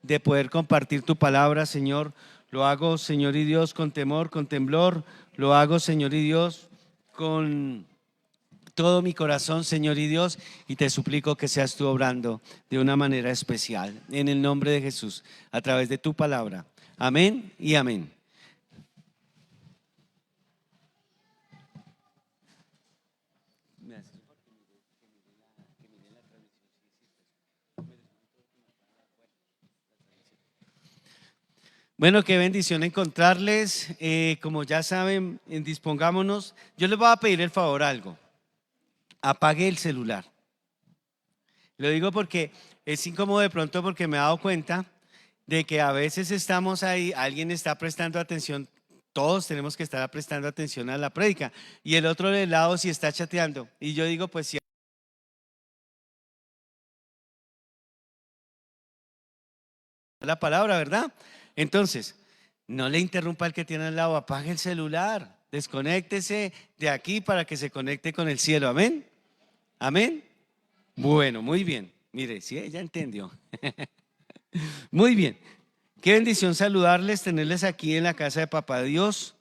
de poder compartir tu palabra, Señor. Lo hago, Señor y Dios, con temor, con temblor. Lo hago, Señor y Dios, con todo mi corazón, Señor y Dios, y te suplico que seas tú obrando de una manera especial, en el nombre de Jesús, a través de tu palabra. Amén y amén. Bueno, qué bendición encontrarles. Como ya saben, dispongámonos. Yo les voy a pedir el favor algo. Apague el celular. Lo digo porque es incómodo de pronto, porque me he dado cuenta de que a veces estamos ahí, alguien está prestando atención, todos tenemos que estar prestando atención a la prédica, y el otro de lado sí está chateando. Y yo digo, pues si la palabra, ¿verdad? Entonces, no le interrumpa al que tiene al lado, apague el celular, desconéctese de aquí para que se conecte con el cielo. Amén. Amén. Bueno, muy bien. Mire, sí, ella entendió. Muy bien. Qué bendición saludarles, tenerles aquí en la casa de Papá Dios.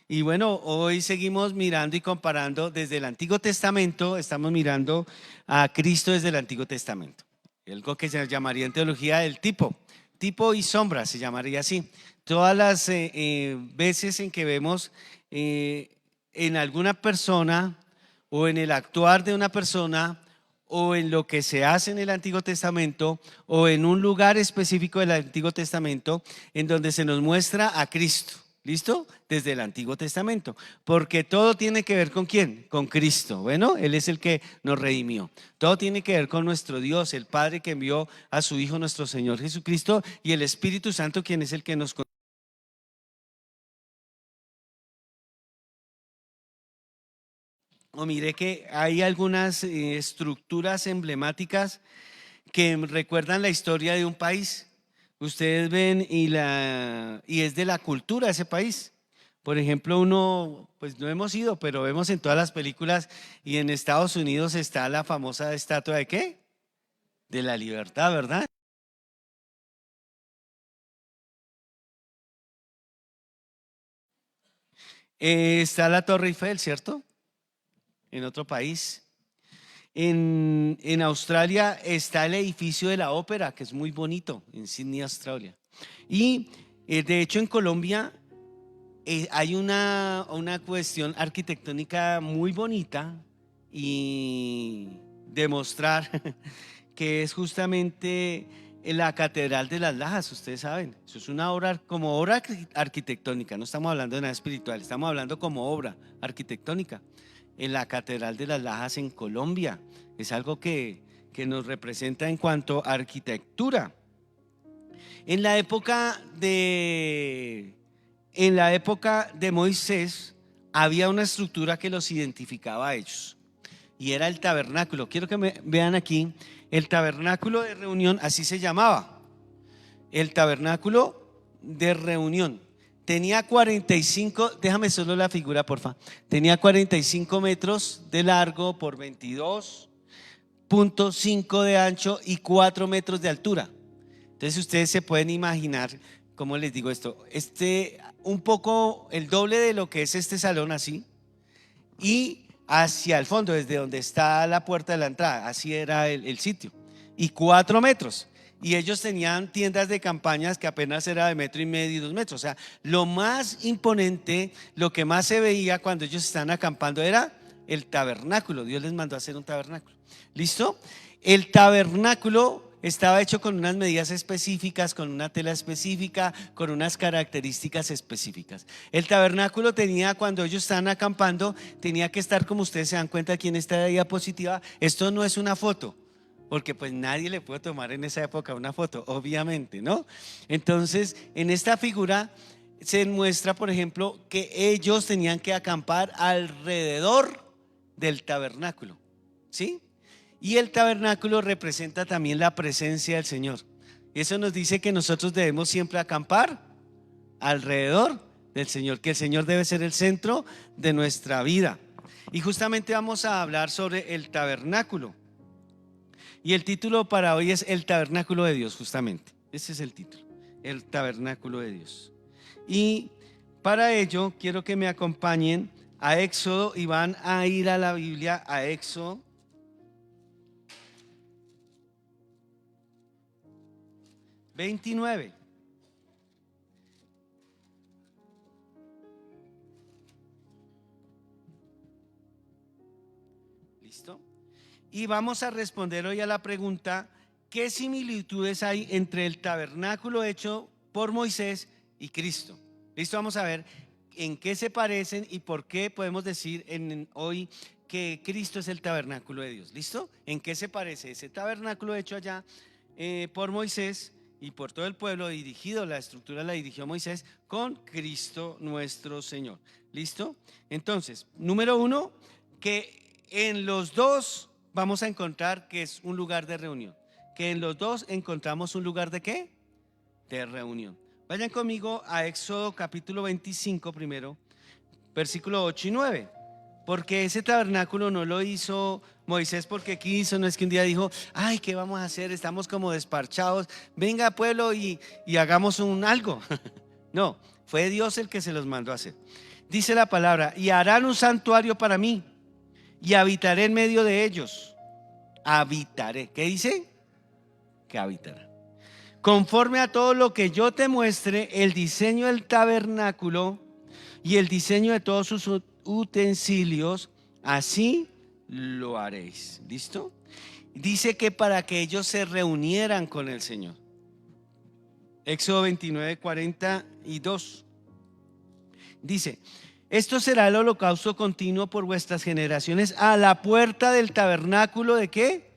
Y bueno, hoy seguimos mirando y comparando desde el Antiguo Testamento, estamos mirando a Cristo desde el Antiguo Testamento. Algo que se llamaría en teología el tipo y sombra, se llamaría así. Todas las veces en que vemos en alguna persona o en el actuar de una persona o en lo que se hace en el Antiguo Testamento o en un lugar específico del Antiguo Testamento en donde se nos muestra a Cristo. ¿Listo? Desde el Antiguo Testamento, porque todo tiene que ver ¿con quién? Con Cristo. Bueno, Él es el que nos redimió. Todo tiene que ver con nuestro Dios, el Padre que envió a su Hijo nuestro Señor Jesucristo, y el Espíritu Santo, quien es el que nos mire que hay algunas estructuras emblemáticas que recuerdan la historia de un país. Ustedes ven y es de la cultura de ese país. Por ejemplo, uno, pues no hemos ido, pero vemos en todas las películas, y en Estados Unidos está la famosa estatua ¿de qué? De la libertad, ¿verdad? Está la Torre Eiffel, ¿cierto? En otro país. En Australia está el edificio de la ópera, que es muy bonito, en Sydney, Australia. Y de hecho en Colombia hay una cuestión arquitectónica muy bonita y demostrar que es justamente la Catedral de las Lajas. Ustedes saben, eso es una obra, como obra arquitectónica, no estamos hablando de nada espiritual, estamos hablando como obra arquitectónica. En la Catedral de las Lajas en Colombia es algo que nos representa en cuanto a arquitectura. En la época de en la época de Moisés había una estructura que los identificaba a ellos, y era el tabernáculo. Quiero que me vean aquí, el tabernáculo de reunión, así se llamaba, el tabernáculo de reunión. Tenía 45, déjame solo la figura, porfa. Tenía 45 metros de largo por 22.5 de ancho y 4 metros de altura. Entonces ustedes se pueden imaginar, ¿cómo les digo esto? Un poco el doble de lo que es este salón así, y hacia el fondo, desde donde está la puerta de la entrada, así era el sitio, y 4 metros. Y ellos tenían tiendas de campañas que apenas era de 1,5 y 2 metros. O sea, lo más imponente, lo que más se veía cuando ellos estaban acampando era el tabernáculo. Dios les mandó a hacer un tabernáculo. ¿Listo? El tabernáculo estaba hecho con unas medidas específicas, con una tela específica, con unas características específicas. El tabernáculo tenía, cuando ellos estaban acampando, tenía que estar, como ustedes se dan cuenta aquí en esta diapositiva. Esto no es una foto, porque pues nadie le puede tomar en esa época una foto, obviamente, ¿no? Entonces, en esta figura se muestra, por ejemplo, que ellos tenían que acampar alrededor del tabernáculo, ¿sí? Y el tabernáculo representa también la presencia del Señor. Y eso nos dice que nosotros debemos siempre acampar alrededor del Señor, que el Señor debe ser el centro de nuestra vida. Y justamente vamos a hablar sobre el tabernáculo. Y el título para hoy es el tabernáculo de Dios, justamente. Ese es el título, el tabernáculo de Dios. Y para ello quiero que me acompañen a Éxodo y van a ir a la Biblia, a Éxodo 29. ¿Listo? Y vamos a responder hoy a la pregunta: ¿qué similitudes hay entre el tabernáculo hecho por Moisés y Cristo? ¿Listo? Vamos a ver en qué se parecen y por qué podemos decir hoy que Cristo es el tabernáculo de Dios. ¿Listo? ¿En qué se parece ese tabernáculo hecho allá por Moisés y por todo el pueblo dirigido? La estructura la dirigió Moisés con Cristo nuestro Señor. ¿Listo? Entonces, número uno, que en los dos vamos a encontrar que es un lugar de reunión. Que en los dos encontramos un lugar de ¿qué? De reunión. Vayan conmigo a Éxodo capítulo 25 primero, versículo 8 y 9. Porque ese tabernáculo no lo hizo Moisés porque quiso, no es que un día dijo: ay, ¿qué vamos a hacer? Estamos como desparchados, venga pueblo y hagamos algo. No, fue Dios el que se los mandó a hacer. Dice la palabra: y harán un santuario para mí y habitaré en medio de ellos. Habitaré. ¿Qué dice? Que habitará. Conforme a todo lo que yo te muestre, el diseño del tabernáculo y el diseño de todos sus utensilios, así lo haréis. ¿Listo? Dice que para que ellos se reunieran con el Señor. Éxodo 29, 42. Dice: esto será el holocausto continuo por vuestras generaciones a la puerta del tabernáculo ¿de qué?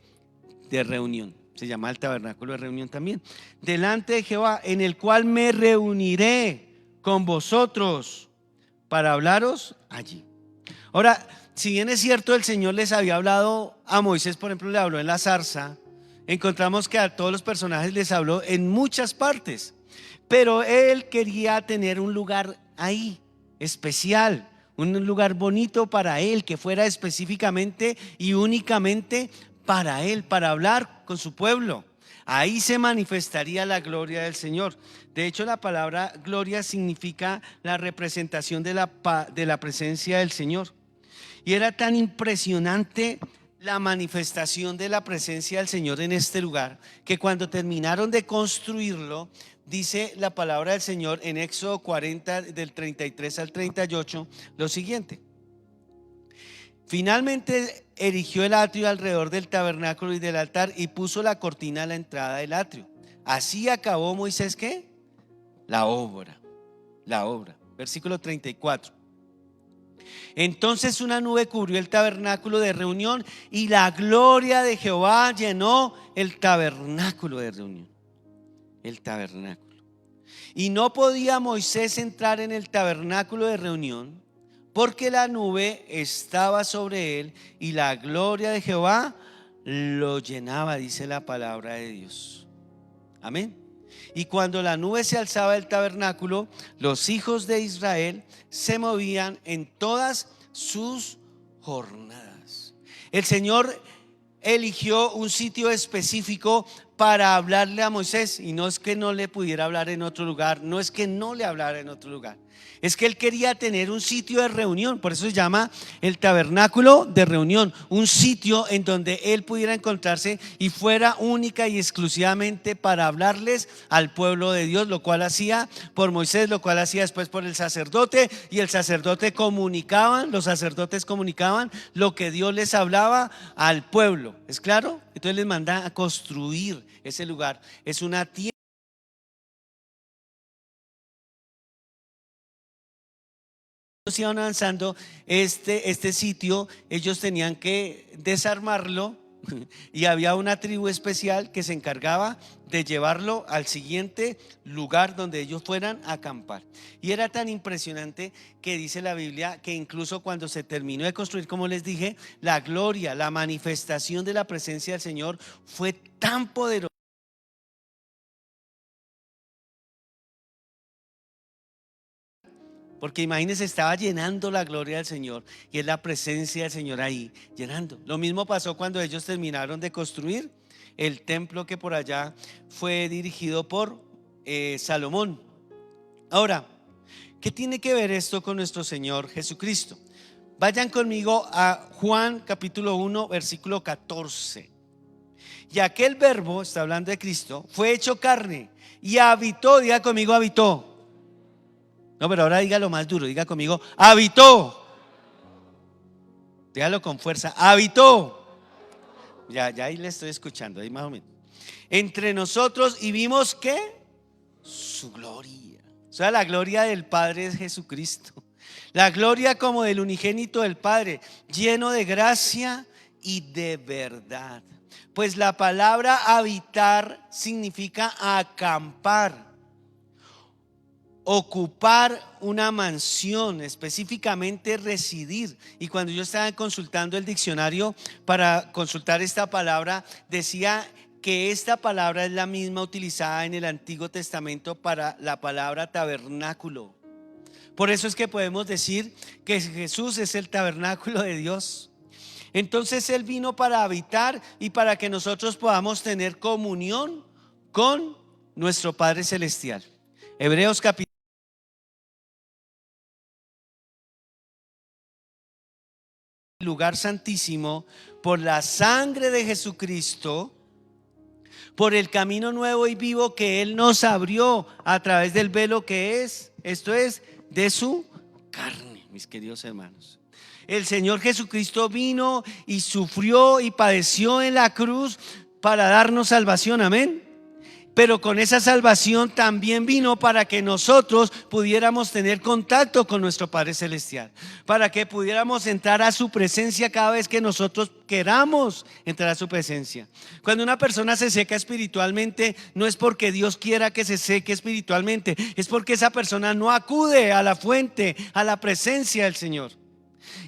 De reunión. Se llama el tabernáculo de reunión también. Delante de Jehová, en el cual me reuniré con vosotros para hablaros allí. Ahora, si bien es cierto, el Señor les había hablado a Moisés, por ejemplo, le habló en la zarza, encontramos que a todos los personajes les habló en muchas partes, pero él quería tener un lugar ahí especial, un lugar bonito para él, que fuera específicamente y únicamente para él, para hablar con su pueblo. Ahí se manifestaría la gloria del Señor. De hecho, la palabra gloria significa la representación de la presencia del Señor. Y era tan impresionante la manifestación de la presencia del Señor en este lugar, que cuando terminaron de construirlo, dice la palabra del Señor en Éxodo 40 del 33 al 38 lo siguiente: finalmente erigió el atrio alrededor del tabernáculo y del altar y puso la cortina a la entrada del atrio. Así acabó Moisés ¿qué? La obra. Versículo 34. Entonces una nube cubrió el tabernáculo de reunión y la gloria de Jehová llenó el tabernáculo de reunión. El tabernáculo. Y no podía Moisés entrar en el tabernáculo de reunión porque la nube estaba sobre él y la gloria de Jehová lo llenaba, dice la palabra de Dios. Amén. Y cuando la nube se alzaba del tabernáculo, los hijos de Israel se movían en todas sus jornadas. El Señor eligió un sitio específico para hablarle a Moisés, y no es que no le pudiera hablar en otro lugar, no es que no le hablara en otro lugar, es que él quería tener un sitio de reunión. Por eso se llama el tabernáculo de reunión, un sitio en donde él pudiera encontrarse y fuera única y exclusivamente para hablarles al pueblo de Dios, lo cual hacía por Moisés, lo cual hacía después por el sacerdote, y el sacerdote los sacerdotes comunicaban lo que Dios les hablaba al pueblo. ¿Es claro? Entonces les manda a construir ese lugar. Es una tierra. Iban avanzando este sitio, ellos tenían que desarmarlo y había una tribu especial que se encargaba de llevarlo al siguiente lugar donde ellos fueran a acampar. Y era tan impresionante que dice la Biblia que incluso cuando se terminó de construir, como les dije, la gloria, la manifestación de la presencia del Señor fue tan poderosa. Porque imagínense, estaba llenando la gloria del Señor y es la presencia del Señor ahí llenando. Lo mismo pasó cuando ellos terminaron de construir el templo que por allá fue dirigido por Salomón. Ahora, ¿qué tiene que ver esto con nuestro Señor Jesucristo? Vayan conmigo a Juan capítulo 1 versículo 14. Y aquel verbo, está hablando de Cristo, fue hecho carne y habitó, diga conmigo, habitó. No, pero ahora dígalo más duro, diga conmigo, habitó. Dígalo con fuerza, habitó. Ya ahí le estoy escuchando, ahí más o menos. Entre nosotros, y vimos que su gloria. O sea, la gloria del Padre es Jesucristo. La gloria como del unigénito del Padre, lleno de gracia y de verdad. Pues la palabra habitar significa acampar, ocupar una mansión, específicamente residir. Y cuando yo estaba consultando el diccionario para consultar esta palabra, decía que esta palabra es la misma utilizada en el Antiguo Testamento para la palabra tabernáculo. Por eso es que podemos decir que Jesús es el tabernáculo de Dios. Entonces Él vino para habitar y para que nosotros podamos tener comunión con nuestro Padre Celestial. Hebreos capítulo lugar santísimo por la sangre de Jesucristo, por el camino nuevo y vivo que Él nos abrió a través del velo que es, esto es, de su carne, mis queridos hermanos. El Señor Jesucristo vino y sufrió y padeció en la cruz para darnos salvación, amén. Pero con esa salvación también vino para que nosotros pudiéramos tener contacto con nuestro Padre Celestial, para que pudiéramos entrar a su presencia cada vez que nosotros queramos entrar a su presencia. Cuando una persona se seca espiritualmente, no es porque Dios quiera que se seque espiritualmente, es porque esa persona no acude a la fuente, a la presencia del Señor.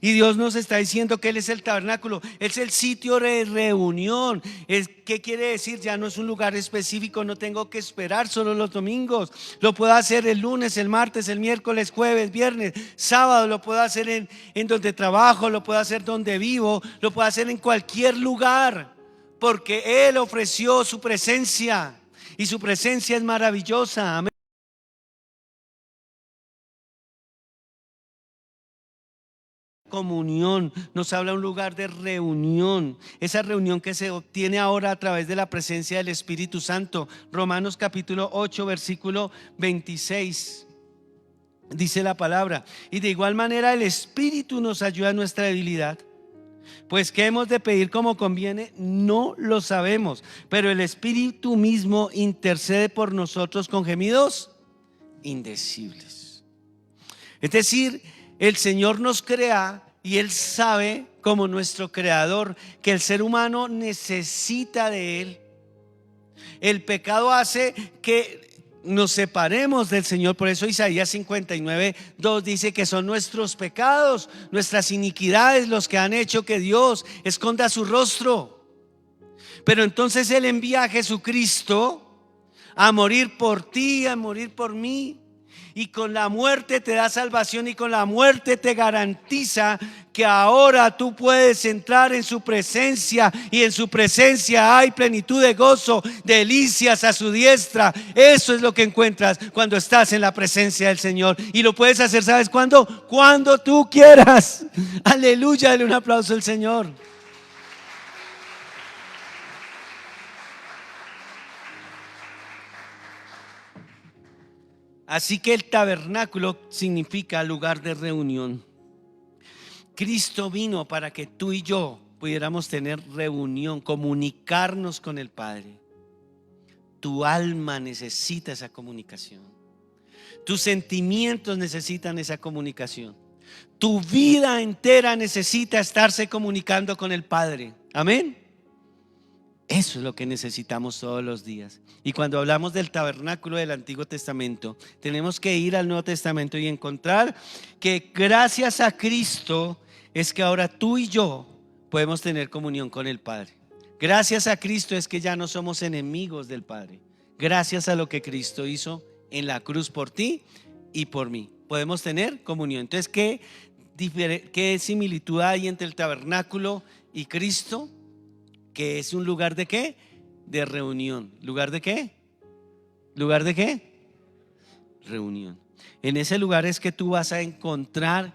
Y Dios nos está diciendo que Él es el tabernáculo, es el sitio de reunión. ¿Qué quiere decir? Ya no es un lugar específico, no tengo que esperar solo los domingos. Lo puedo hacer el lunes, el martes, el miércoles, jueves, viernes, sábado. Lo puedo hacer en donde trabajo, lo puedo hacer donde vivo, lo puedo hacer en cualquier lugar, porque Él ofreció su presencia y su presencia es maravillosa. Amén. Comunión, nos habla un lugar de reunión, esa reunión que se obtiene ahora a través de la presencia del Espíritu Santo. Romanos capítulo 8 versículo 26 dice la palabra: y de igual manera el Espíritu nos ayuda en nuestra debilidad, pues qué hemos de pedir como conviene, no lo sabemos, pero el Espíritu mismo intercede por nosotros con gemidos indecibles. Es decir, el Señor nos crea y Él sabe, como nuestro creador, que el ser humano necesita de Él. El pecado hace que nos separemos del Señor. Por eso Isaías 59:2 dice que son nuestros pecados, nuestras iniquidades, los que han hecho que Dios esconda su rostro. Pero entonces Él envía a Jesucristo a morir por ti, a morir por mí. Y con la muerte te da salvación, y con la muerte te garantiza que ahora tú puedes entrar en su presencia, y en su presencia hay plenitud de gozo, delicias a su diestra. Eso es lo que encuentras cuando estás en la presencia del Señor, y lo puedes hacer, ¿sabes cuándo? Cuando tú quieras. Aleluya, dale un aplauso al Señor. Así que el tabernáculo significa lugar de reunión. Cristo vino para que tú y yo pudiéramos tener reunión, comunicarnos con el Padre. Tu alma necesita esa comunicación. Tus sentimientos necesitan esa comunicación. Tu vida entera necesita estarse comunicando con el Padre. Amén. Eso es lo que necesitamos todos los días. Y cuando hablamos del tabernáculo del Antiguo Testamento, tenemos que ir al Nuevo Testamento y encontrar que gracias a Cristo es que ahora tú y yo podemos tener comunión con el Padre. Gracias a Cristo es que ya no somos enemigos del Padre. Gracias a lo que Cristo hizo en la cruz por ti y por mí, podemos tener comunión. Entonces, ¿qué similitud hay entre el tabernáculo y Cristo? Que es un lugar de ¿qué? de reunión. ¿Lugar de qué? ¿Lugar de qué? Reunión. En ese lugar es que tú vas a encontrar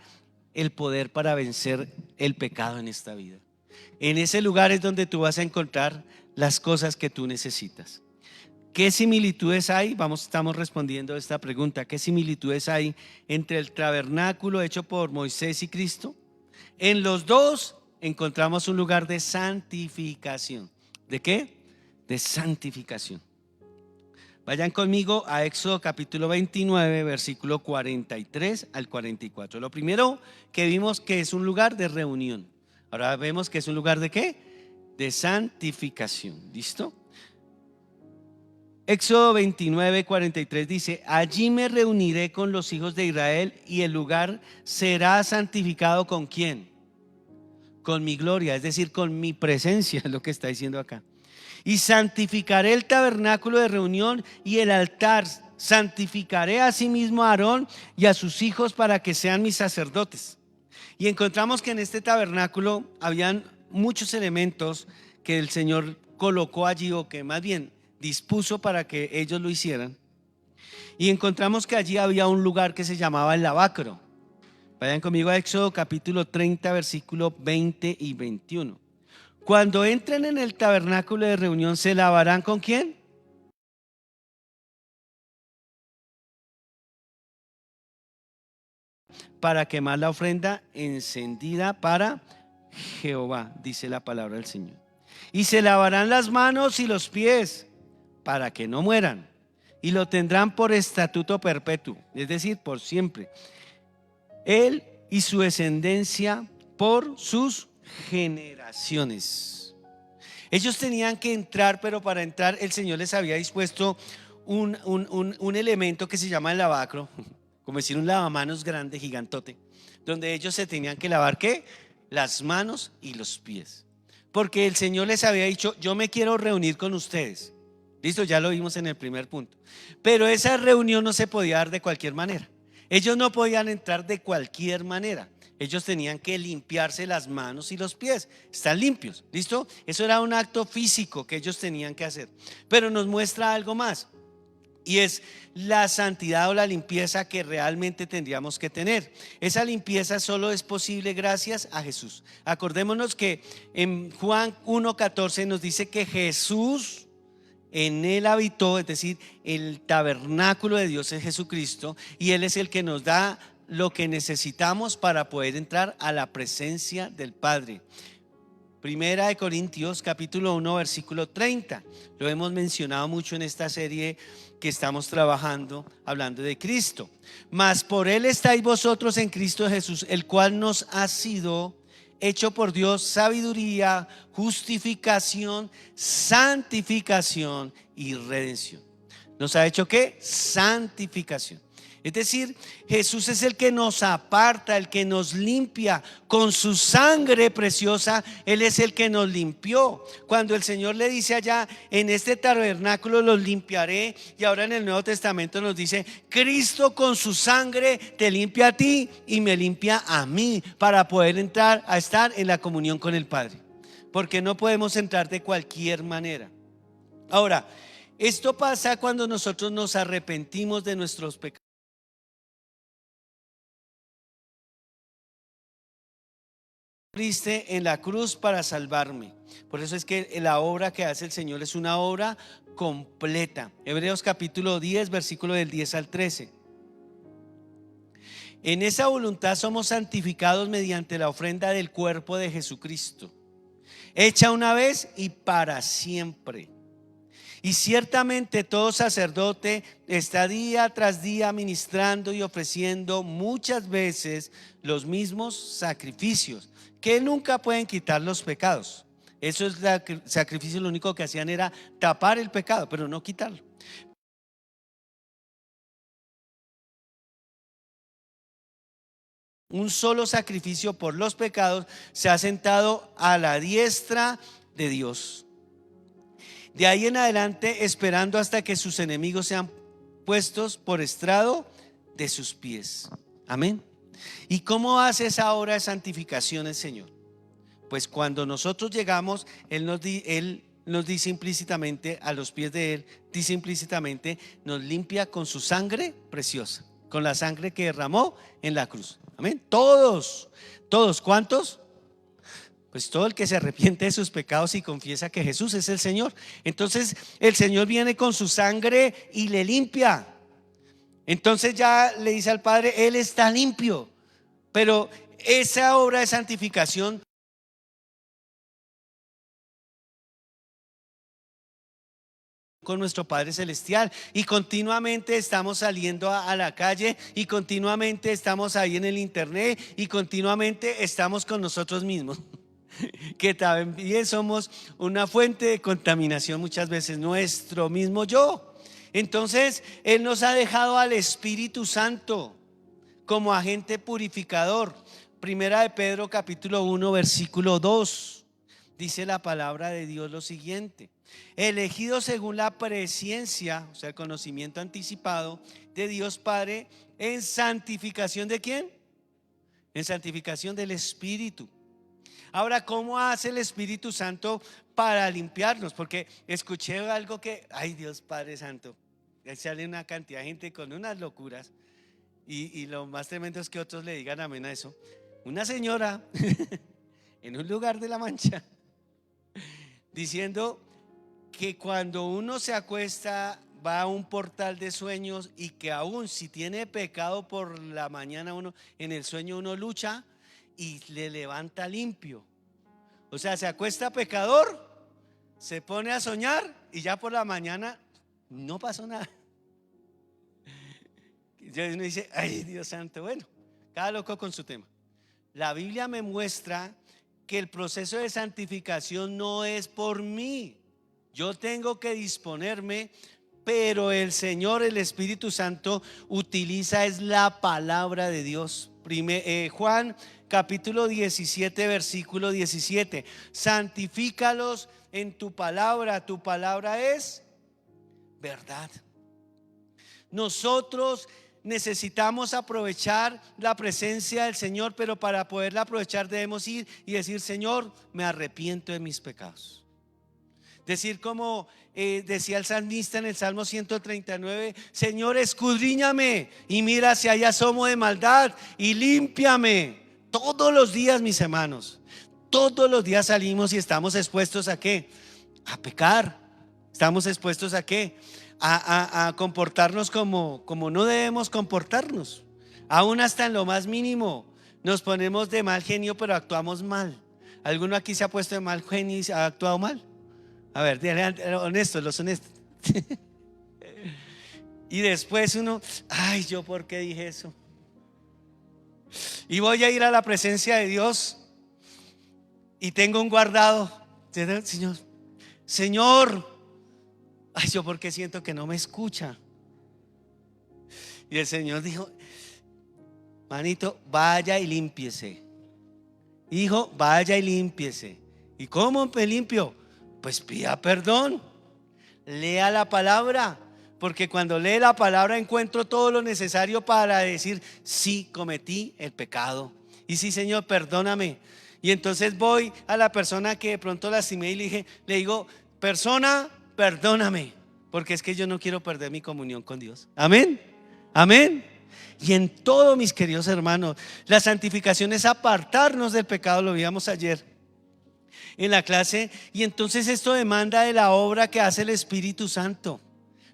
el poder para vencer el pecado en esta vida. En ese lugar es donde tú vas a encontrar las cosas que tú necesitas. ¿Qué similitudes hay? Estamos respondiendo a esta pregunta. ¿Qué similitudes hay entre el tabernáculo hecho por Moisés y Cristo? En los dos encontramos un lugar de santificación. ¿De qué? De santificación. Vayan conmigo a Éxodo capítulo 29, versículo 43 al 44. Lo primero que vimos que es un lugar de reunión. Ahora vemos que es un lugar de ¿qué? De santificación. ¿Listo? Éxodo 29, 43 dice: allí me reuniré con los hijos de Israel y el lugar será santificado ¿con quién? Con mi gloria, es decir, con mi presencia, es lo que está diciendo acá. Y santificaré el tabernáculo de reunión y el altar. Santificaré asimismo a Aarón y a sus hijos para que sean mis sacerdotes. Y encontramos que en este tabernáculo habían muchos elementos que el Señor colocó allí, o que más bien dispuso para que ellos lo hicieran. Y encontramos que allí había un lugar que se llamaba el lavacro. Vayan conmigo a Éxodo capítulo 30, versículo 20 y 21. Cuando entren en el tabernáculo de reunión, ¿se lavarán con quién? Para quemar la ofrenda encendida para Jehová, dice la palabra del Señor. Y se lavarán las manos y los pies para que no mueran, y lo tendrán por estatuto perpetuo, es decir, por siempre, él y su descendencia por sus generaciones. Ellos tenían que entrar, pero para entrar el Señor les había dispuesto un elemento que se llama el lavacro, como decir un lavamanos grande, gigantote, donde ellos se tenían que lavar ¿qué? Las manos y los pies, porque el Señor les había dicho: yo me quiero reunir con ustedes. Listo, ya lo vimos en el primer punto. Pero esa reunión no se podía dar de cualquier manera. Ellos no podían entrar de cualquier manera. Ellos tenían que limpiarse las manos y los pies. Están limpios, ¿listo? Eso era un acto físico que ellos tenían que hacer. Pero nos muestra algo más, y es la santidad o la limpieza que realmente tendríamos que tener. Esa limpieza solo es posible gracias a Jesús. Acordémonos que en Juan 1:14 nos dice que Jesús en él habitó, es decir, el tabernáculo de Dios es Jesucristo, y Él es el que nos da lo que necesitamos para poder entrar a la presencia del Padre. Primera de Corintios capítulo 1 versículo 30. Lo hemos mencionado mucho en esta serie que estamos trabajando hablando de Cristo. Mas por Él estáis vosotros en Cristo Jesús, el cual nos ha sido hecho por Dios sabiduría, justificación, santificación y redención. ¿Nos ha hecho qué? Santificación. Es decir, Jesús es el que nos aparta, el que nos limpia con su sangre preciosa. Él es el que nos limpió. Cuando el Señor le dice allá: en este tabernáculo los limpiaré, y ahora en el Nuevo Testamento nos dice: Cristo con su sangre te limpia a ti y me limpia a mí, para poder entrar a estar en la comunión con el Padre, porque no podemos entrar de cualquier manera. Ahora, esto pasa cuando nosotros nos arrepentimos de nuestros pecados. En la cruz para salvarme. Por eso es que la obra que hace el Señor es una obra completa. Hebreos capítulo 10, versículo del 10 al 13. En esa voluntad somos santificados mediante la ofrenda del cuerpo de Jesucristo, hecha una vez y para siempre. Y ciertamente todo sacerdote está día tras día ministrando y ofreciendo muchas veces los mismos sacrificios, que nunca pueden quitar los pecados. Eso es el sacrificio, lo único que hacían era tapar el pecado, pero no quitarlo. Un solo sacrificio por los pecados, se ha sentado a la diestra de Dios. De ahí en adelante, esperando hasta que sus enemigos sean puestos por estrado de sus pies. Amén. ¿Y cómo hace esa obra de santificación el Señor? Pues cuando nosotros llegamos, Él nos dice implícitamente, a los pies de Él, dice implícitamente, nos limpia con su sangre preciosa, con la sangre que derramó en la cruz. Amén. Todos, todos, ¿cuántos? Pues todo el que se arrepiente de sus pecados y confiesa que Jesús es el Señor. Entonces el Señor viene con su sangre y le limpia. Entonces ya le dice al Padre, Él está limpio. Pero esa obra de santificación con nuestro Padre Celestial, y continuamente estamos saliendo a la calle, y continuamente estamos ahí en el internet, y continuamente estamos con nosotros mismos, que también somos una fuente de contaminación muchas veces, nuestro mismo yo. Entonces Él nos ha dejado al Espíritu Santo como agente purificador. Primera de Pedro capítulo 1 versículo 2, dice la palabra de Dios lo siguiente: elegido según la presciencia, o sea, el conocimiento anticipado de Dios Padre, en santificación ¿de quién? En santificación del Espíritu. Ahora, ¿cómo hace el Espíritu Santo para limpiarnos? Porque escuché algo que, ay Dios Padre Santo, sale una cantidad de gente con unas locuras, y lo más tremendo es que otros le digan amén a eso. Una señora en un lugar de La Mancha diciendo que cuando uno se acuesta va a un portal de sueños, y que aún si tiene pecado por la mañana, uno en el sueño uno lucha y le levanta limpio. O sea, se acuesta pecador, se pone a soñar y ya por la mañana no pasó nada. Y uno dice, ay Dios santo, bueno, cada loco con su tema. La Biblia me muestra que el proceso de santificación no es por mí. Yo tengo que disponerme, pero el Señor, el Espíritu Santo, utiliza es la palabra de Dios. Juan capítulo 17 versículo 17: santifícalos en tu palabra es verdad. Nosotros necesitamos aprovechar la presencia del Señor, pero para poderla aprovechar debemos ir y decir: Señor, me arrepiento de mis pecados. Decir como decía el salmista en el Salmo 139: Señor, escudriñame y mira si hay asomo de maldad y límpiame. Todos los días, mis hermanos, todos los días salimos y estamos expuestos ¿a qué? A pecar. Estamos expuestos ¿a qué? A comportarnos como no debemos comportarnos. Aún hasta en lo más mínimo nos ponemos de mal genio, pero actuamos mal. ¿Alguno aquí se ha puesto de mal genio y ha actuado mal? A ver, honestos, los honestos. Y después uno, ay, ¿yo por qué dije eso? Y voy a ir a la presencia de Dios y tengo un guardado. Señor, Señor, ay, ¿yo por qué siento que no me escucha? Y el Señor dijo: manito, vaya y límpiese. Hijo, vaya y límpiese. ¿Y cómo me limpio? Pues pida perdón, lea la palabra, porque cuando lee la palabra encuentro todo lo necesario para decir: sí, cometí el pecado, y sí, Señor, perdóname. Y entonces voy a la persona que de pronto lastimé y le digo: persona, perdóname, porque es que yo no quiero perder mi comunión con Dios. Amén, amén. Y en todo, mis queridos hermanos, la santificación es apartarnos del pecado. Lo vimos ayer en la clase. Y entonces esto demanda de la obra que hace el Espíritu Santo.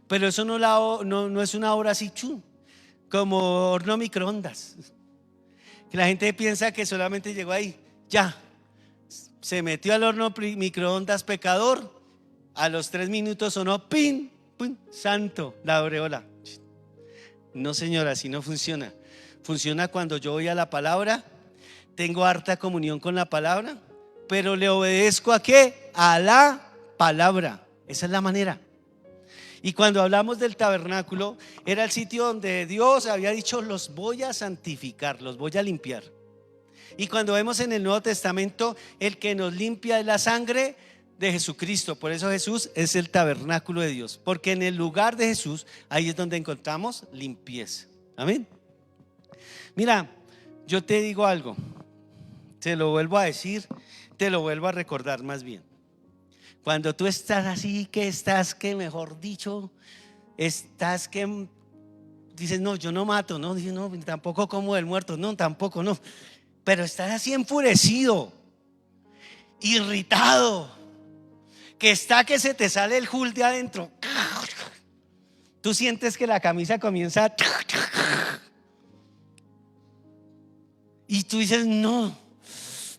Pero eso no es una obra así como horno microondas, que la gente piensa que solamente llegó ahí, ya se metió al horno microondas pecador, a los 3 minutos sonó pin, pin, santo, la aureola. No, señora, así no funciona. Funciona cuando yo voy a la palabra, tengo harta comunión con la palabra, pero le obedezco ¿a qué? A la palabra. Esa es la manera. Y cuando hablamos del tabernáculo, era el sitio donde Dios había dicho: los voy a santificar, los voy a limpiar. Y cuando vemos en el Nuevo Testamento, el que nos limpia es la sangre de Jesucristo. Por eso Jesús es el tabernáculo de Dios, porque en el lugar de Jesús, ahí es donde encontramos limpieza. Amén. Mira, yo te digo algo, te lo vuelvo a decir, te lo vuelvo a recordar más bien. Cuando tú estás así, que estás, que mejor dicho, estás que dices, no, yo no mato, no, dices, no, tampoco como el muerto, no, tampoco, no. Pero estás así enfurecido, irritado, que está que se te sale el Hulk de adentro. Tú sientes que la camisa comienza a... Y tú dices, no,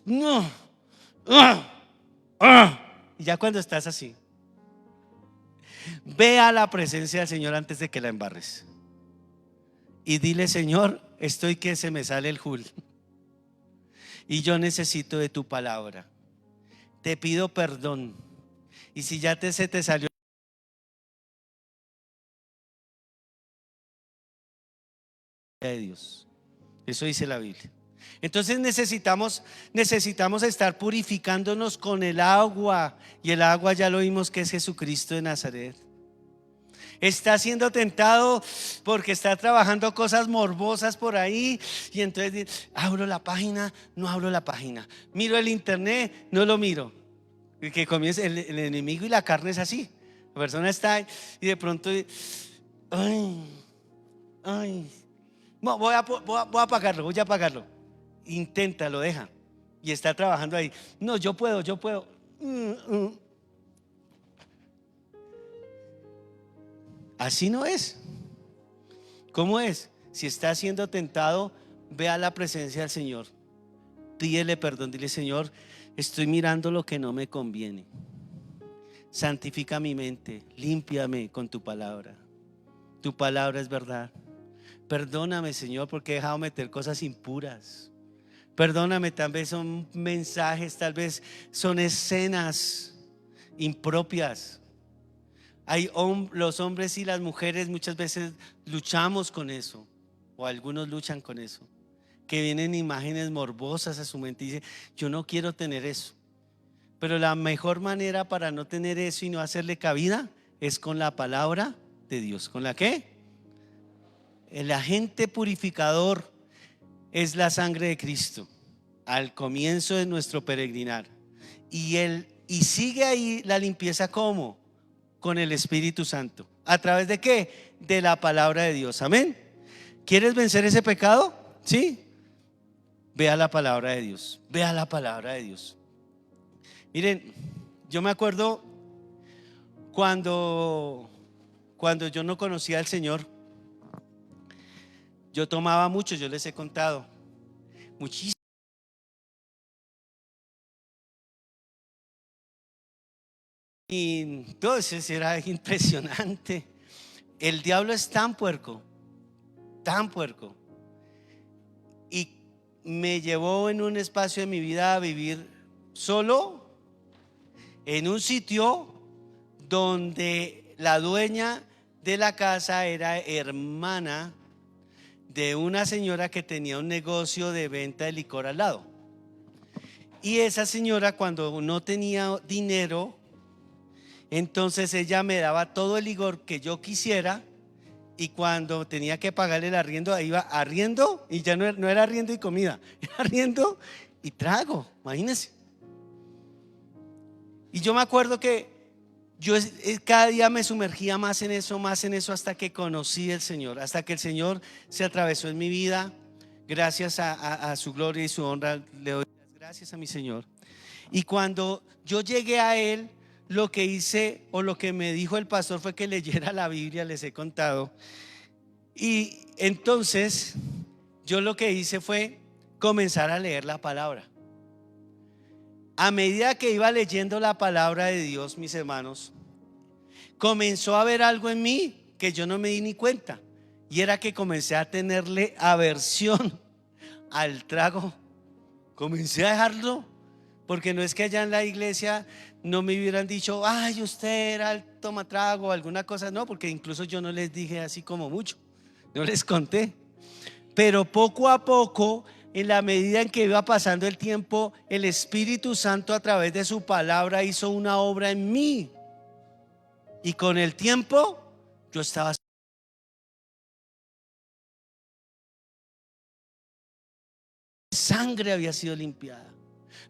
no, y ya cuando estás así, ve a la presencia del Señor antes de que la embarres y dile, Señor, estoy que se me sale el Hulk y yo necesito de tu palabra. Te pido perdón. Y si ya se te salió de Dios, eso dice la Biblia. Entonces necesitamos estar purificándonos con el agua, y el agua ya lo vimos que es Jesucristo de Nazaret. Está siendo tentado porque está trabajando cosas morbosas por ahí, y entonces abro la página, no abro la página, miro el internet, no lo miro. Y que comienza el enemigo, y la carne es así. La persona está ahí y de pronto, ay, no, voy a apagarlo, voy a apagarlo. Inténtalo, deja. Y está trabajando ahí. No, yo puedo. Así no es. ¿Cómo es? Si está siendo tentado, ve a la presencia del Señor. Pídele perdón, dile, Señor, estoy mirando lo que no me conviene. Santifica mi mente, límpiame con tu palabra. Tu palabra es verdad. Perdóname, Señor, porque he dejado meter cosas impuras. Perdóname, tal vez son mensajes, tal vez son escenas impropias. Los hombres y las mujeres muchas veces luchamos con eso, o algunos luchan con eso, que vienen imágenes morbosas a su mente y dicen, yo no quiero tener eso. Pero la mejor manera para no tener eso y no hacerle cabida es con la palabra de Dios. ¿Con la qué? El agente purificador es la sangre de Cristo al comienzo de nuestro peregrinar. Y sigue ahí la limpieza, ¿cómo? Con el Espíritu Santo. ¿A través de qué? De la palabra de Dios. Amén. ¿Quieres vencer ese pecado? Sí. Vea la palabra de Dios. Vea la palabra de Dios. Miren, yo me acuerdo cuando yo no conocía al Señor, yo tomaba mucho, yo les he contado muchísimo. Y entonces era impresionante. El diablo es tan puerco, y me llevó en un espacio de mi vida a vivir solo en un sitio donde la dueña de la casa era hermana de una señora que tenía un negocio de venta de licor al lado. Y esa señora, cuando no tenía dinero, entonces ella me daba todo el licor que yo quisiera, y cuando tenía que pagarle el arriendo, ahí iba arriendo, y ya no era arriendo y comida, era arriendo y trago, imagínense. Y yo me acuerdo que yo cada día me sumergía más en eso, hasta que conocí al Señor, hasta que el Señor se atravesó en mi vida. Gracias a su gloria y su honra le doy las gracias a mi Señor. Y cuando yo llegué a Él, lo que hice, o lo que me dijo el pastor, fue que leyera la Biblia, les he contado. Y entonces yo lo que hice fue comenzar a leer la palabra. A medida que iba leyendo la palabra de Dios, mis hermanos, comenzó a haber algo en mí que yo no me di ni cuenta, y era que comencé a tenerle aversión al trago. Comencé a dejarlo, porque no es que allá en la iglesia no me hubieran dicho, ay, usted era el tomatrago o alguna cosa, no, porque incluso yo no les dije así como mucho, no les conté. Pero poco a poco, en la medida en que iba pasando el tiempo, el Espíritu Santo a través de su palabra hizo una obra en mí, y con el tiempo yo estaba, sangre había sido limpiada.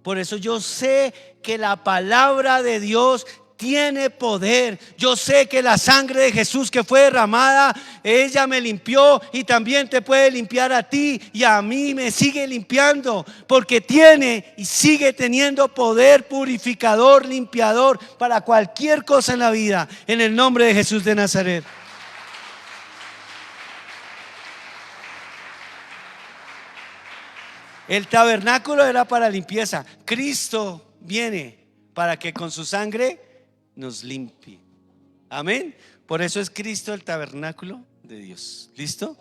Por eso yo sé que la palabra de Dios tiene poder. Yo sé que la sangre de Jesús que fue derramada, ella me limpió y también te puede limpiar a ti y a mí me sigue limpiando, porque tiene y sigue teniendo poder purificador, limpiador para cualquier cosa en la vida, en el nombre de Jesús de Nazaret. El tabernáculo era para limpieza. Cristo viene para que con su sangre nos limpie. Amén. Por eso es Cristo el tabernáculo de Dios. ¿Listo?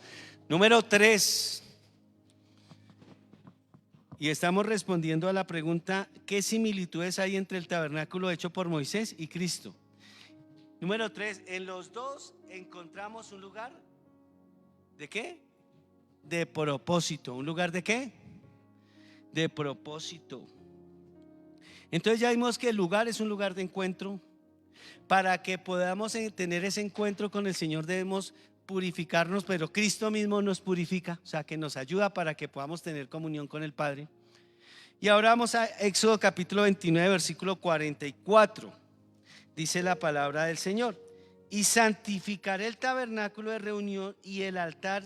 Número 3. Y estamos respondiendo a la pregunta: ¿qué similitudes hay entre el tabernáculo hecho por Moisés y Cristo? Número 3. En los dos encontramos un lugar ¿de qué? De propósito. ¿Un lugar de qué? De propósito. Entonces ya vimos que el lugar es un lugar de encuentro. Para que podamos tener ese encuentro con el Señor debemos purificarnos, pero Cristo mismo nos purifica, o sea que nos ayuda para que podamos tener comunión con el Padre. Y ahora vamos a Éxodo capítulo 29 versículo 44. Dice la palabra del Señor: y santificaré el tabernáculo de reunión y el altar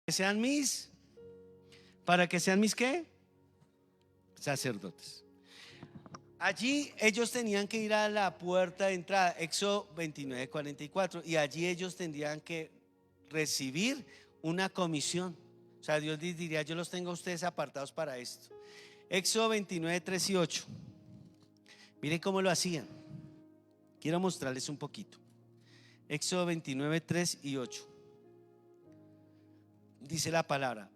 que sean mis, para que sean mis ¿qué? Sacerdotes. Allí ellos tenían que ir a la puerta de entrada, Éxodo 29, 44, y allí ellos tendrían que recibir una comisión. O sea, Dios les diría: yo los tengo a ustedes apartados para esto. Éxodo 29, 3 y 8. Miren cómo lo hacían. Quiero mostrarles un poquito. Éxodo 29, 3 y 8. Dice la palabra: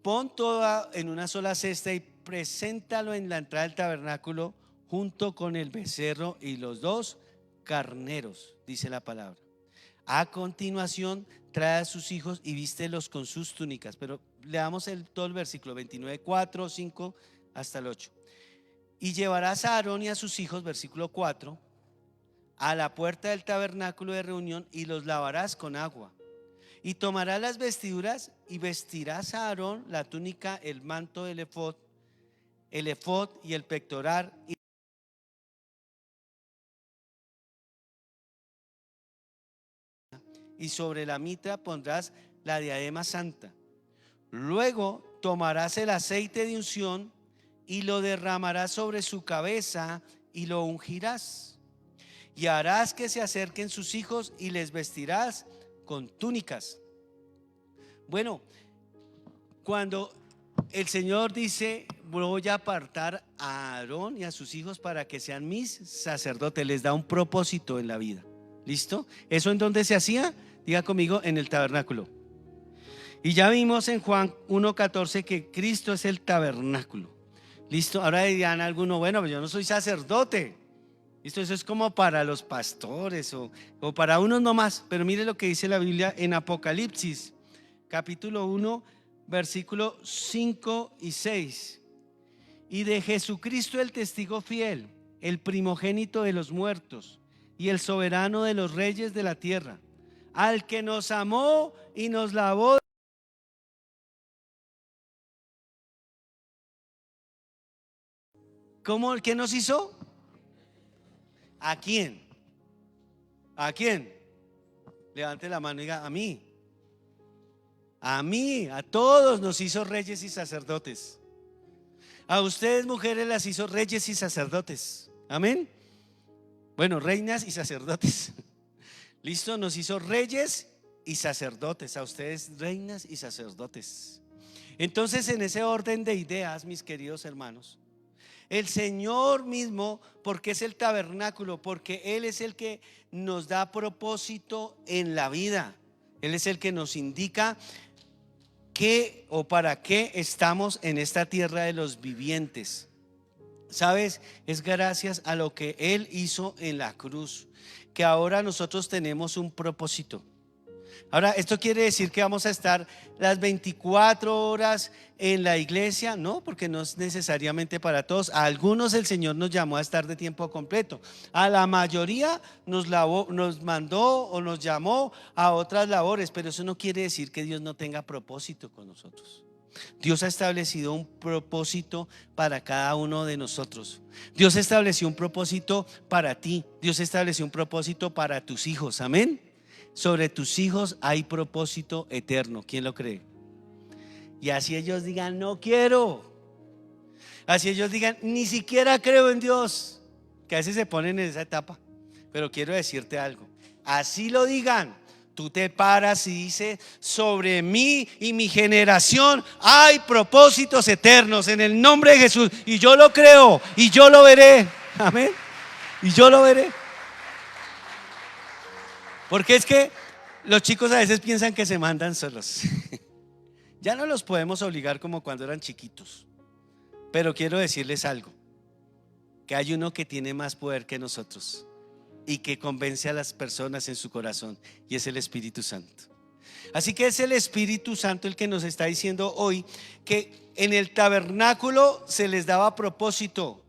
pon todo en una sola cesta y preséntalo en la entrada del tabernáculo junto con el becerro y los 2 carneros, dice la palabra. A continuación trae a sus hijos y vístelos con sus túnicas. Pero leamos todo el versículo 29, 4, 5 hasta el 8. Y llevarás a Aarón y a sus hijos, versículo 4, a la puerta del tabernáculo de reunión y los lavarás con agua. Y tomarás las vestiduras y vestirás a Aarón la túnica, el manto del efod y el pectoral. Y sobre la mitra pondrás la diadema santa. Luego tomarás el aceite de unción y lo derramarás sobre su cabeza y lo ungirás. Y harás que se acerquen sus hijos y les vestirás con túnicas. Bueno, cuando el Señor dice: voy a apartar a Aarón y a sus hijos para que sean mis sacerdotes, les da un propósito en la vida. ¿Listo? ¿Eso en dónde se hacía? Diga conmigo: en el tabernáculo. Y ya vimos en Juan 1:14 que Cristo es el tabernáculo. ¿Listo? Ahora dirán algunos: bueno, pues yo no soy sacerdote. ¿Listo? Eso es como para los pastores o para unos nomás. Pero mire lo que dice la Biblia en Apocalipsis capítulo 1 versículo 5 y 6. Y de Jesucristo el testigo fiel, el primogénito de los muertos y el soberano de los reyes de la tierra, al que nos amó y nos lavó. ¿Cómo? ¿Qué nos hizo? ¿A quién? ¿A quién? Levante la mano y diga: a mí. A mí, a todos nos hizo reyes y sacerdotes. A ustedes, mujeres, las hizo reyes y sacerdotes. Amén. Bueno, reinas y sacerdotes. Listo, nos hizo reyes y sacerdotes. A ustedes, reinas y sacerdotes. Entonces, en ese orden de ideas, mis queridos hermanos, el Señor mismo, porque es el tabernáculo, porque Él es el que nos da propósito en la vida. Él es el que nos indica qué o para qué estamos en esta tierra de los vivientes. ¿Sabes? Es gracias a lo que Él hizo en la cruz que ahora nosotros tenemos un propósito. Ahora, ¿esto quiere decir que vamos a estar las 24 horas en la iglesia? No, porque no es necesariamente para todos. A algunos el Señor nos llamó a estar de tiempo completo. A la mayoría nos mandó o nos llamó a otras labores, pero eso no quiere decir que Dios no tenga propósito con nosotros. Dios ha establecido un propósito para cada uno de nosotros. Dios estableció un propósito para ti. Dios estableció un propósito para tus hijos. Amén. Sobre tus hijos hay propósito eterno. ¿Quién lo cree? Y así ellos digan, no quiero. Así ellos digan, ni siquiera creo en Dios. Que a veces se ponen en esa etapa. Pero quiero decirte algo. Así lo digan. Tú te paras y dices, sobre mí y mi generación hay propósitos eternos en el nombre de Jesús. Y yo lo creo y yo lo veré. Amén. Y yo lo veré. Porque es que los chicos a veces piensan que se mandan solos. Ya no los podemos obligar como cuando eran chiquitos. Pero quiero decirles algo. Que hay uno que tiene más poder que nosotros y que convence a las personas en su corazón, y es el Espíritu Santo. Así que es el Espíritu Santo el que nos está diciendo hoy que en el tabernáculo se les daba propósito,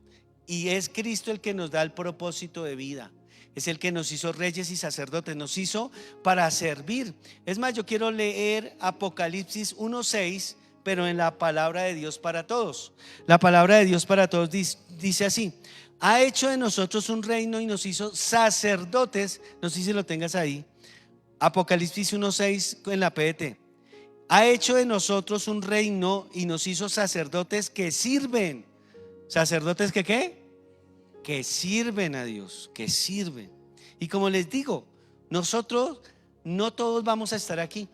y es Cristo el que nos da el propósito de vida. Es el que nos hizo reyes y sacerdotes, nos hizo para servir. Es más, yo quiero leer Apocalipsis 1:6, pero en la palabra de Dios para todos. La palabra de Dios para todos dice así: ha hecho de nosotros un reino y nos hizo sacerdotes. No sé si lo tengas ahí. Apocalipsis 1:6 en la PDT. Ha hecho de nosotros un reino y nos hizo sacerdotes que sirven. ¿Sacerdotes que qué? Que sirven a Dios, que sirven. Y como les digo, nosotros no todos vamos a estar aquí,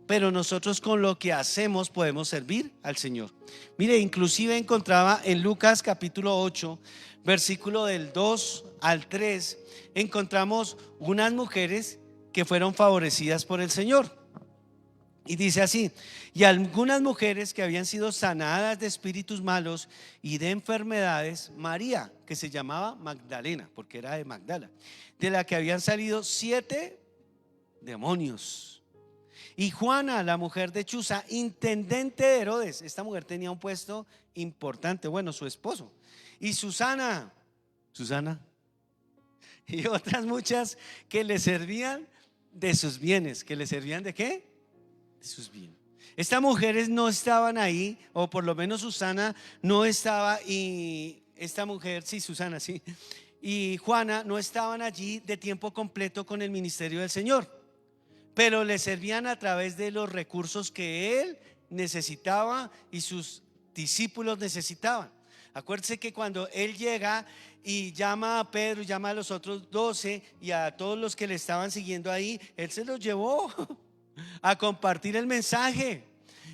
pero nosotros con lo que hacemos podemos servir al Señor. Mire, inclusive encontraba en Lucas capítulo 8, versículo del 2 al 3, encontramos unas mujeres que fueron favorecidas por el Señor. Y dice así: y algunas mujeres que habían sido sanadas de espíritus malos y de enfermedades, María, que se llamaba Magdalena, porque era de Magdala, de la que habían salido 7 demonios. Y Juana, la mujer de Chuza, intendente de Herodes. Esta mujer tenía un puesto importante, bueno, su esposo. Y Susana y otras muchas que le servían de sus bienes. ¿Que le servían de qué? De sus bienes. Estas mujeres no estaban ahí, o por lo menos Susana no estaba, y esta mujer, sí, Susana, sí, y Juana no estaban allí de tiempo completo con el ministerio del Señor, pero le servían a través de los recursos que él necesitaba y sus discípulos necesitaban. Acuérdense que cuando él llega y llama a Pedro, llama a los otros 12 y a todos los que le estaban siguiendo ahí, él se los llevó a compartir el mensaje,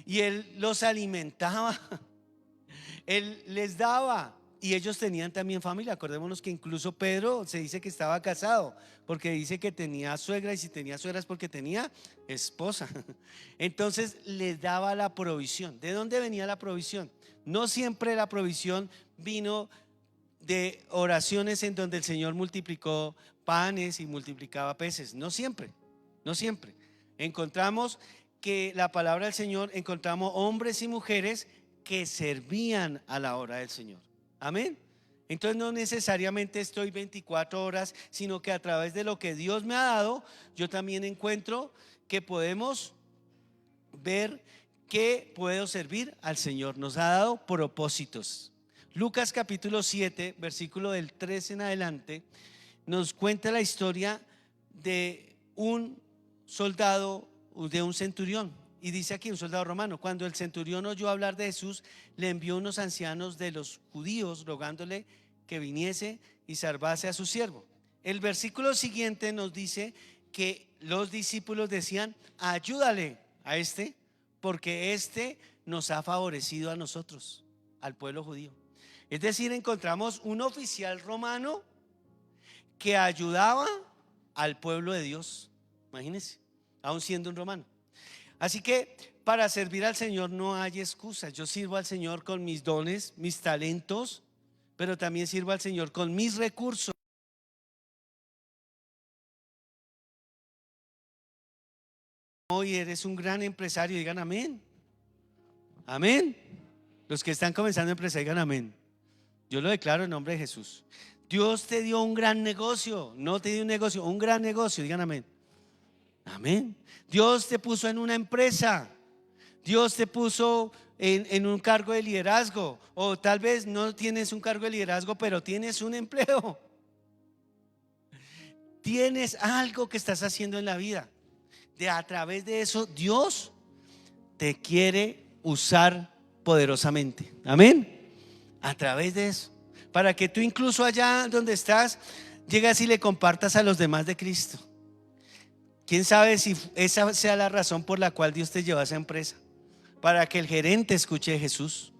y él los alimentaba, él les daba, y ellos tenían también familia. Acordémonos que incluso Pedro se dice que estaba casado, porque dice que tenía suegra, y si tenía suegra es porque tenía esposa. Entonces les daba la provisión. ¿De dónde venía la provisión? No siempre la provisión vino de oraciones en donde el Señor multiplicó panes y multiplicaba peces. No siempre, no siempre. Encontramos que la palabra del Señor, encontramos hombres y mujeres que servían a la hora del Señor. Amén. Entonces no necesariamente estoy 24 horas, sino que a través de lo que Dios me ha dado, yo también encuentro que podemos ver que puedo servir al Señor. Nos ha dado propósitos. Lucas capítulo 7, versículo del 3 en adelante, nos cuenta la historia de un soldado, de un centurión. Y dice aquí, un soldado romano: cuando el centurión oyó hablar de Jesús, le envió unos ancianos de los judíos rogándole que viniese y salvase a su siervo. El versículo siguiente nos dice que los discípulos decían: ayúdale a este, porque este nos ha favorecido a nosotros, al pueblo judío. Es decir, encontramos un oficial romano que ayudaba al pueblo de Dios. Imagínense, aún siendo un romano. Así que para servir al Señor no hay excusas. Yo sirvo al Señor con mis dones, mis talentos, pero también sirvo al Señor con mis recursos. Hoy eres un gran empresario, digan amén. Amén. Los que están comenzando a empresa, digan amén. Yo lo declaro en nombre de Jesús. Dios te dio un gran negocio, no te dio un negocio, un gran negocio, digan amén. Amén. Dios te puso en una empresa. Dios te puso en un cargo de liderazgo, o tal vez no tienes un cargo de liderazgo, pero tienes un empleo. Tienes algo que estás haciendo en la vida. A través de eso, Dios te quiere usar poderosamente. Amén. A través de eso, para que tú incluso allá donde estás, llegas y le compartas a los demás de Cristo. Quién sabe si esa sea la razón por la cual Dios te lleva a esa empresa, para que el gerente escuche de Jesús,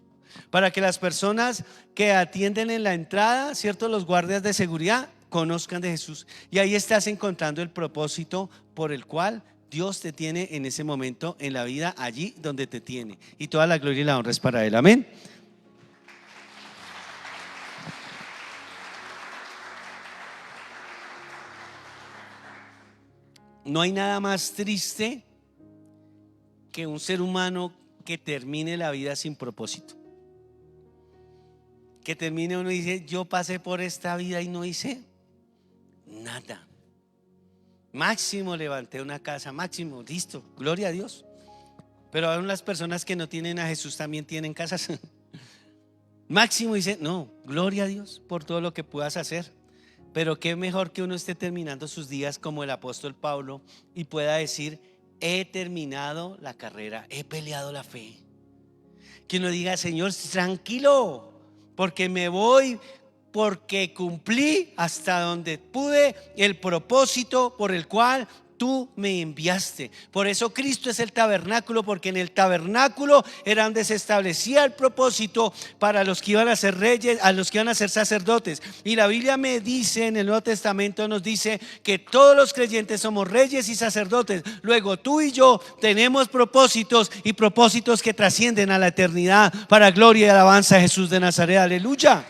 para que las personas que atienden en la entrada, ¿cierto?, los guardias de seguridad, conozcan de Jesús. Y ahí estás encontrando el propósito por el cual Dios te tiene en ese momento en la vida, allí donde te tiene. Y toda la gloria y la honra es para Él. Amén. No hay nada más triste que un ser humano que termine la vida sin propósito. Que termine uno y dice: yo pasé por esta vida y no hice nada. Máximo levanté una casa, máximo, listo, gloria a Dios. Pero aún las personas que no tienen a Jesús también tienen casas. Máximo dice: no, gloria a Dios por todo lo que puedas hacer. Pero qué mejor que uno esté terminando sus días como el apóstol Pablo y pueda decir: he terminado la carrera, he peleado la fe. Que uno diga: Señor, tranquilo, porque me voy, porque cumplí hasta donde pude el propósito por el cual tú me enviaste. Por eso Cristo es el tabernáculo, porque en el tabernáculo era donde se establecía el propósito para los que iban a ser reyes, a los que iban a ser sacerdotes. Y la Biblia me dice, en el Nuevo Testamento nos dice que todos los creyentes somos reyes y sacerdotes. Luego tú y yo tenemos propósitos, y propósitos que trascienden a la eternidad, para gloria y alabanza a Jesús de Nazaret. Aleluya.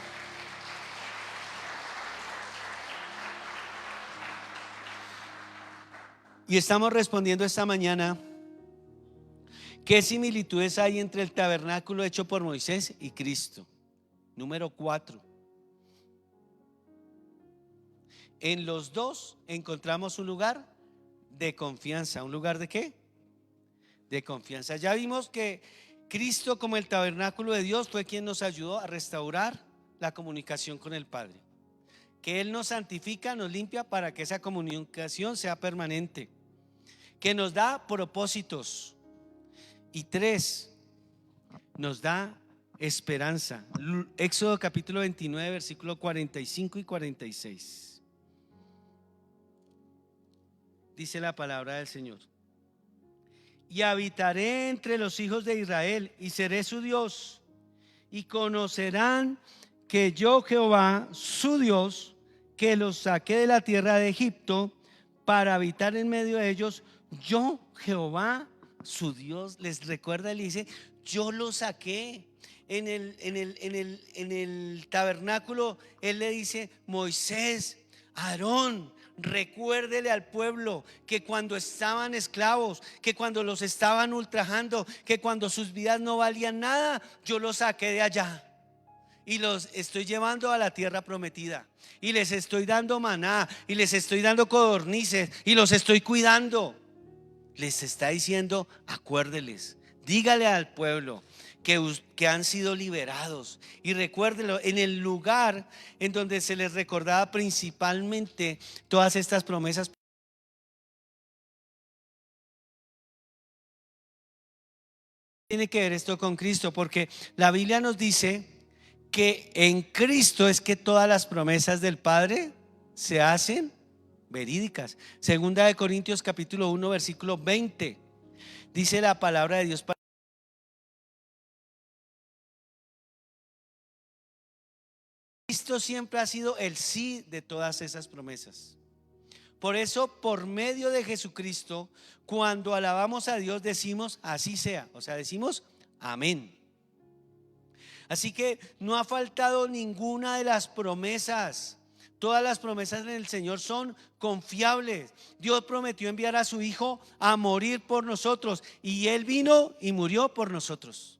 Y estamos respondiendo esta mañana: ¿qué similitudes hay entre el tabernáculo hecho por Moisés y Cristo? Número 4. En los dos encontramos un lugar de confianza. ¿Un lugar de qué? De confianza. Ya vimos que Cristo, como el tabernáculo de Dios, fue quien nos ayudó a restaurar la comunicación con el Padre. Que Él nos santifica, nos limpia para que esa comunicación sea permanente. Que nos da propósitos. Y 3, nos da esperanza. Éxodo capítulo 29, versículo 45 y 46. Dice la palabra del Señor: y habitaré entre los hijos de Israel, y seré su Dios, y conocerán que yo, Jehová, su Dios, que los saqué de la tierra de Egipto para habitar en medio de ellos. Yo, Jehová, su Dios. Les recuerda, le dice: yo los saqué. En el tabernáculo Él le dice: Moisés, Aarón, recuérdele al pueblo que cuando estaban esclavos, que cuando los estaban ultrajando, que cuando sus vidas no valían nada, yo los saqué de allá y los estoy llevando a la tierra prometida, y les estoy dando maná, y les estoy dando codornices, y los estoy cuidando. Les está diciendo: acuérdeles, dígale al pueblo que han sido liberados. Y recuérdenlo, en el lugar en donde se les recordaba principalmente todas estas promesas. Tiene que ver esto con Cristo, porque la Biblia nos dice que en Cristo es que todas las promesas del Padre se hacen verídicas. Segunda de Corintios capítulo 1, versículo 20. Dice la palabra de Dios: Cristo siempre ha sido el sí de todas esas promesas. Por eso, por medio de Jesucristo, cuando alabamos a Dios, decimos: así sea. O sea, decimos amén. Así que no ha faltado ninguna de las promesas. Todas las promesas en el Señor son confiables. Dios prometió enviar a su Hijo a morir por nosotros, y Él vino y murió por nosotros.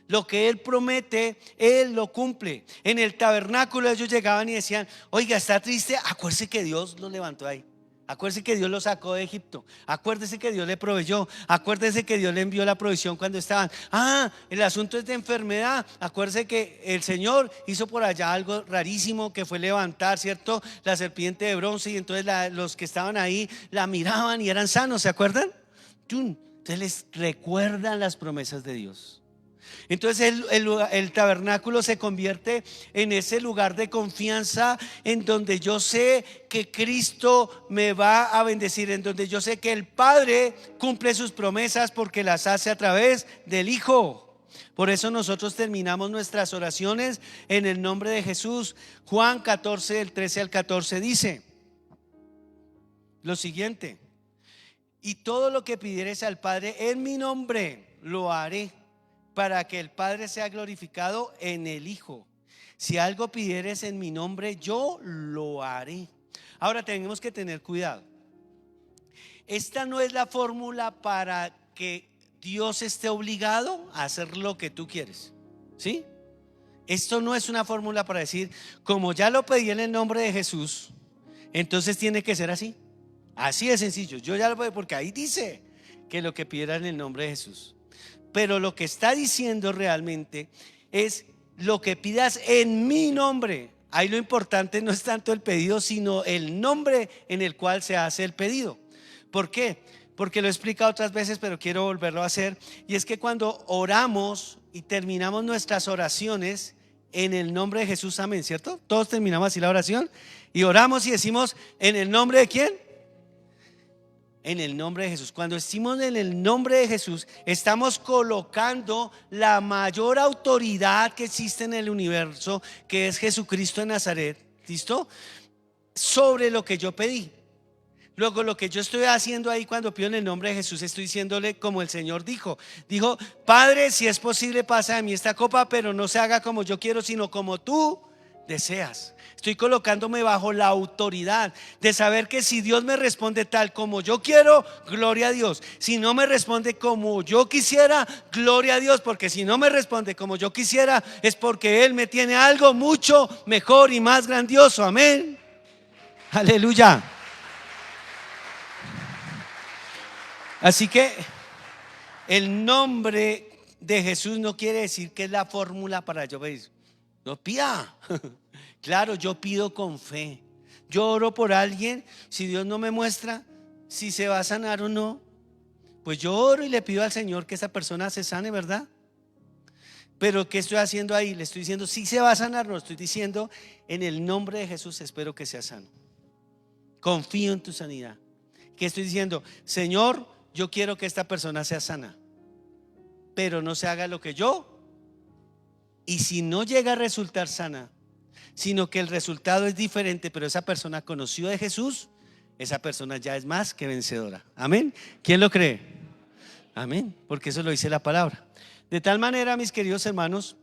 Lo que Él promete, Él lo cumple. En el tabernáculo ellos llegaban y decían: oiga, está triste, acuérdese que Dios lo levantó ahí. Acuérdese que Dios lo sacó de Egipto. Acuérdese que Dios le proveyó. Acuérdese que Dios le envió la provisión cuando estaban. El asunto es de enfermedad. Acuérdese que el Señor hizo por allá algo rarísimo, que fue levantar, ¿cierto?, la serpiente de bronce, y entonces los que estaban ahí la miraban y eran sanos. ¿Se acuerdan? Entonces les recuerdan las promesas de Dios. Entonces el tabernáculo se convierte en ese lugar de confianza en donde yo sé que Cristo me va a bendecir, en donde yo sé que el Padre cumple sus promesas porque las hace a través del Hijo. Por eso nosotros terminamos nuestras oraciones en el nombre de Jesús. Juan 14, del 13 al 14 dice lo siguiente: y todo lo que pidieres al Padre en mi nombre lo haré, para que el Padre sea glorificado en el Hijo. Si algo pidieres en mi nombre, yo lo haré. Ahora tenemos que tener cuidado. Esta no es la fórmula para que Dios esté obligado a hacer lo que tú quieres, ¿sí? Esto no es una fórmula para decir, como ya lo pedí en el nombre de Jesús, entonces tiene que ser así. Así de sencillo. Yo ya lo pedí porque ahí dice que lo que pidiera en el nombre de Jesús. Pero lo que está diciendo realmente es lo que pidas en mi nombre. Ahí lo importante no es tanto el pedido, sino el nombre en el cual se hace el pedido. ¿Por qué? Porque lo he explicado otras veces, pero quiero volverlo a hacer. Y es que cuando oramos y terminamos nuestras oraciones en el nombre de Jesús, amén, ¿cierto? Todos terminamos así la oración y oramos y decimos, ¿en el nombre de quién? En el nombre de Jesús. Cuando decimos en el nombre de Jesús, estamos colocando la mayor autoridad que existe en el universo, que es Jesucristo de Nazaret, ¿listo?, sobre lo que yo pedí. Luego lo que yo estoy haciendo ahí cuando pido en el nombre de Jesús, estoy diciéndole como el Señor dijo: Padre, si es posible, pasa de mí esta copa, pero no se haga como yo quiero, sino como tú deseas. Estoy colocándome bajo la autoridad de saber que si Dios me responde tal como yo quiero, gloria a Dios. Si no me responde como yo quisiera, gloria a Dios, porque si no me responde como yo quisiera, es porque Él me tiene algo mucho mejor y más grandioso. Amén. Aleluya. Así que el nombre de Jesús no quiere decir que es la fórmula para yo pedir. No pida. Claro, yo pido con fe. Yo oro por alguien. Si Dios no me muestra si se va a sanar o no, pues yo oro y le pido al Señor que esa persona se sane, ¿verdad? Pero ¿qué estoy haciendo ahí? Le estoy diciendo si se va a sanar. No, estoy diciendo en el nombre de Jesús espero que sea sano. Confío en tu sanidad. ¿Qué estoy diciendo? Señor, yo quiero que esta persona sea sana, pero no se haga lo que yo. Y si no llega a resultar sana, sino que el resultado es diferente, pero esa persona conoció de Jesús, esa persona ya es más que vencedora. Amén. ¿Quién lo cree? Amén. Porque eso lo dice la palabra. De tal manera, mis queridos hermanos,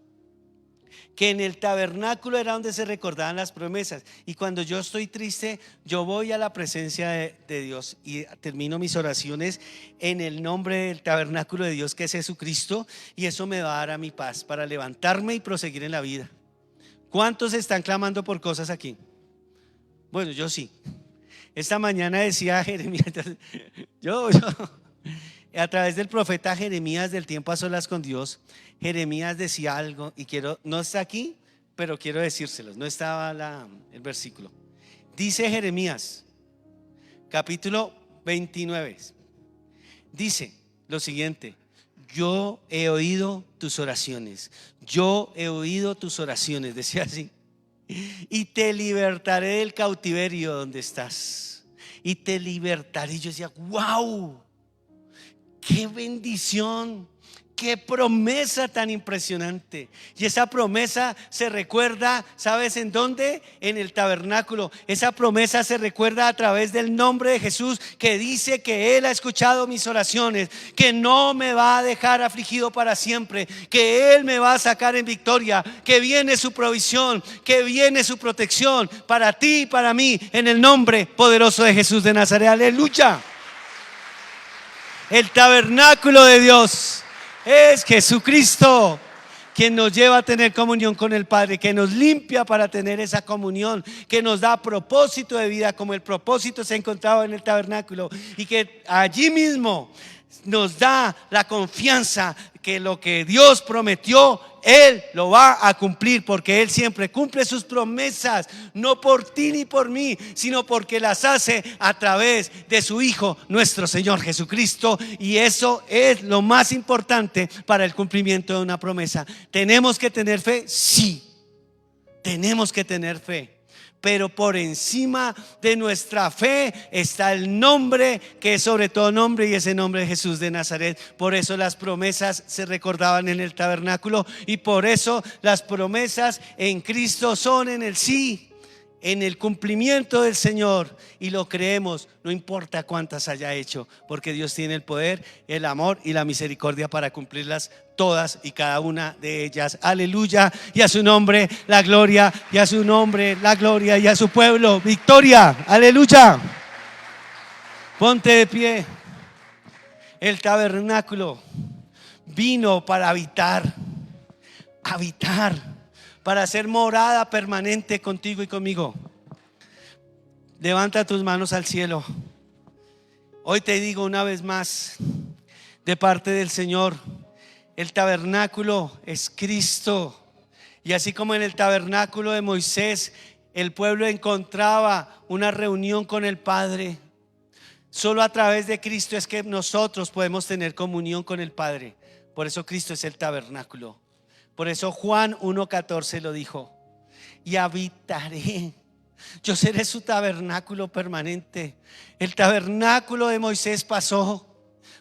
que en el tabernáculo era donde se recordaban las promesas. Y cuando yo estoy triste, yo voy a la presencia de Dios y termino mis oraciones en el nombre del tabernáculo de Dios, que es Jesucristo, y eso me va a dar a mi paz para levantarme y proseguir en la vida. ¿Cuántos están clamando por cosas aquí? Bueno, yo sí. Esta mañana decía Jeremías, yo a través del profeta Jeremías, del tiempo a solas con Dios, Jeremías decía algo y no está aquí, pero quiero decírselos. No estaba el versículo. Dice Jeremías capítulo 29, dice lo siguiente: yo he oído tus oraciones, yo he oído tus oraciones, decía así, y te libertaré del cautiverio donde estás, y te libertaré. Yo decía, wow, qué bendición, qué promesa tan impresionante. Y esa promesa se recuerda, ¿sabes en dónde? En el tabernáculo. Esa promesa se recuerda a través del nombre de Jesús, que dice que Él ha escuchado mis oraciones, que no me va a dejar afligido para siempre, que Él me va a sacar en victoria, que viene su provisión, que viene su protección para ti y para mí, en el nombre poderoso de Jesús de Nazaret. Aleluya. El tabernáculo de Dios es Jesucristo. quien nos lleva a tener comunión con el Padre, que nos limpia para tener esa comunión, que nos da propósito de vida, como el propósito se ha encontrado en el tabernáculo, y que allí mismo nos da la confianza que lo que Dios prometió, Él lo va a cumplir, porque Él siempre cumple sus promesas, no por ti ni por mí, sino porque las hace a través de su Hijo, nuestro Señor Jesucristo. Y eso es lo más importante para el cumplimiento de una promesa. ¿Tenemos que tener fe? Sí, tenemos que tener fe. Pero por encima de nuestra fe está el nombre que es sobre todo nombre, y ese nombre es Jesús de Nazaret. Por eso las promesas se recordaban en el tabernáculo, y por eso las promesas en Cristo son en el sí, en el cumplimiento del Señor, y lo creemos, no importa cuántas haya hecho, porque Dios tiene el poder, el amor y la misericordia para cumplirlas todas y cada una de ellas. Aleluya, y a su nombre la gloria, y a su nombre la gloria, y a su pueblo victoria. Aleluya. Ponte de pie. El tabernáculo vino para habitar, para ser morada permanente contigo y conmigo. Levanta tus manos al cielo. Hoy te digo una vez más, de parte del Señor, el tabernáculo es Cristo. Y así como en el tabernáculo de Moisés el pueblo encontraba una reunión con el Padre, solo a través de Cristo es que nosotros podemos tener comunión con el Padre. Por eso Cristo es el tabernáculo. Por eso Juan 1:14 lo dijo: y habitaré, yo seré su tabernáculo permanente. El tabernáculo de Moisés pasó,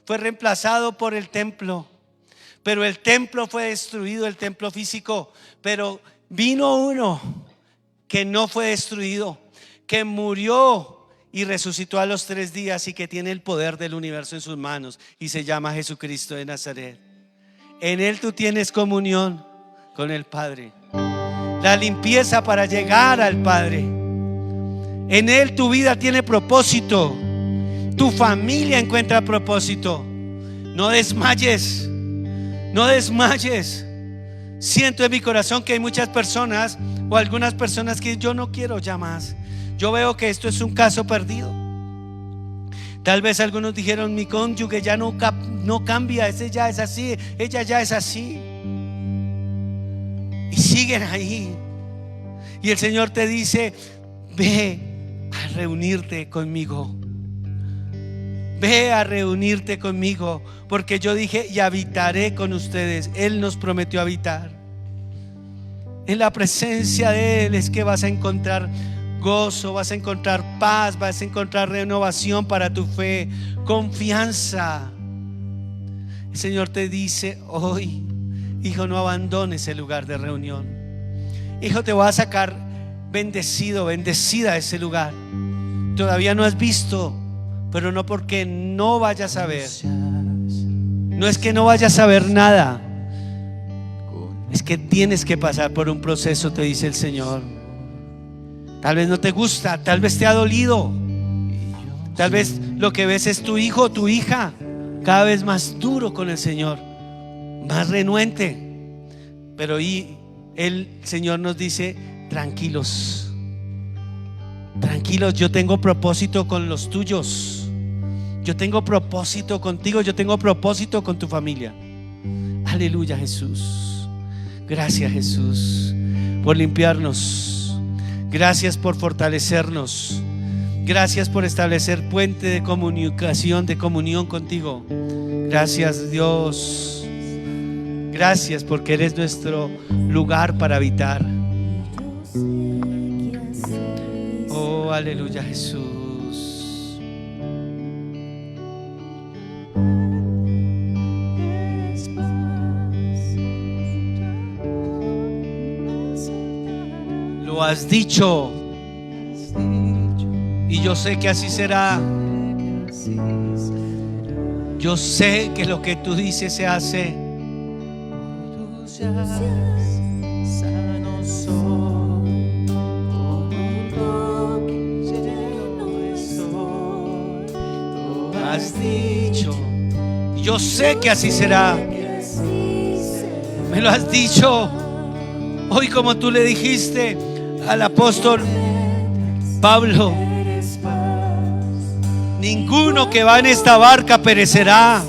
fue reemplazado por el templo, pero el templo fue destruido, el templo físico. Pero vino uno que no fue destruido, que murió y resucitó a los 3 días, y que tiene el poder del universo en sus manos, y se llama Jesucristo de Nazaret. En Él tú tienes comunión con el Padre, la limpieza para llegar al Padre. En Él tu vida tiene propósito, tu familia encuentra propósito. No desmayes, no desmayes. Siento en mi corazón que hay muchas personas, o algunas personas, que yo no quiero ya más. Yo veo que esto es un caso perdido. Tal vez algunos dijeron: mi cónyuge ya no cambia, ese ya es así, ella ya es así, y siguen ahí. Y el Señor te dice: ve a reunirte conmigo, ve a reunirte conmigo, porque yo dije: y habitaré con ustedes. Él nos prometió habitar. En la presencia de Él es que vas a encontrar gozo, vas a encontrar paz, vas a encontrar renovación para tu fe, confianza. El Señor te dice hoy: hijo, no abandones el lugar de reunión. Hijo, te voy a sacar bendecido, bendecida a ese lugar. Todavía no has visto, pero no porque no vayas a ver. No es que no vayas a ver nada, es que tienes que pasar por un proceso, te dice el Señor. Tal vez no te gusta, tal vez te ha dolido, tal vez lo que ves es tu hijo o tu hija cada vez más duro con el Señor, más renuente. Pero el Señor nos dice: tranquilos, tranquilos, yo tengo propósito con los tuyos, yo tengo propósito contigo, yo tengo propósito con tu familia. Aleluya, Jesús. Gracias, Jesús, por limpiarnos. Gracias por fortalecernos. Gracias por establecer puente de comunicación, de comunión contigo. Gracias, Dios. Gracias porque eres nuestro lugar para habitar. Oh, aleluya, Jesús. Lo has dicho, y yo sé que así será. Yo sé que lo que tú dices se hace. Sano soy, lo has dicho, y yo sé que así será. Me lo has dicho hoy, como tú le dijiste al apóstol Pablo: ninguno que va en esta barca perecerá.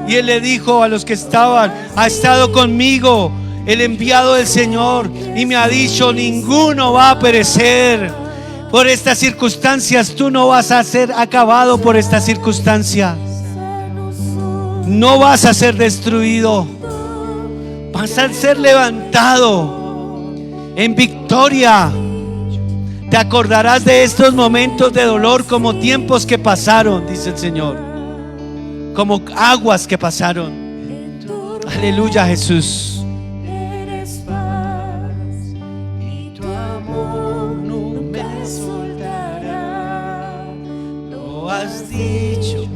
Y él le dijo a los que estaban: ha estado conmigo el enviado del Señor y me ha dicho: ninguno va a perecer por estas circunstancias. Tú no vas a ser acabado por esta circunstancia. No vas a ser destruido. Vas a ser levantado en victoria. Te acordarás de estos momentos de dolor como tiempos que pasaron, dice el Señor, como aguas que pasaron. Aleluya, Jesús. Lo has dicho.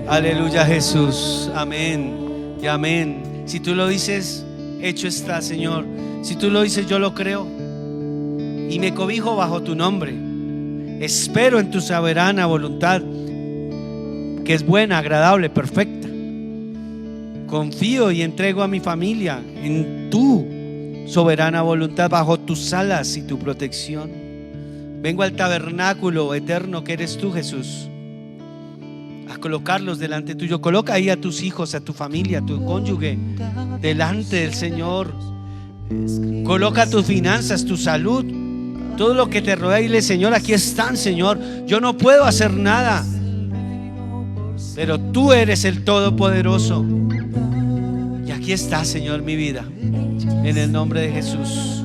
Aleluya, Jesús. Amén y amén. Si tú lo dices, hecho está, Señor. Si tú lo dices, yo lo creo y me cobijo bajo tu nombre. Espero en tu soberana voluntad, que es buena, agradable, perfecta. Confío y entrego a mi familia en tu soberana voluntad, bajo tus alas y tu protección. Vengo al tabernáculo eterno que eres tú, Jesús, a colocarlos delante tuyo. Coloca ahí a tus hijos, a tu familia, a tu cónyuge delante del Señor. Coloca tus finanzas, tu salud, todo lo que te rodea, y dile: Señor, aquí están, Señor. Yo no puedo hacer nada, pero tú eres el Todopoderoso. Y aquí está, Señor, mi vida, en el nombre de Jesús.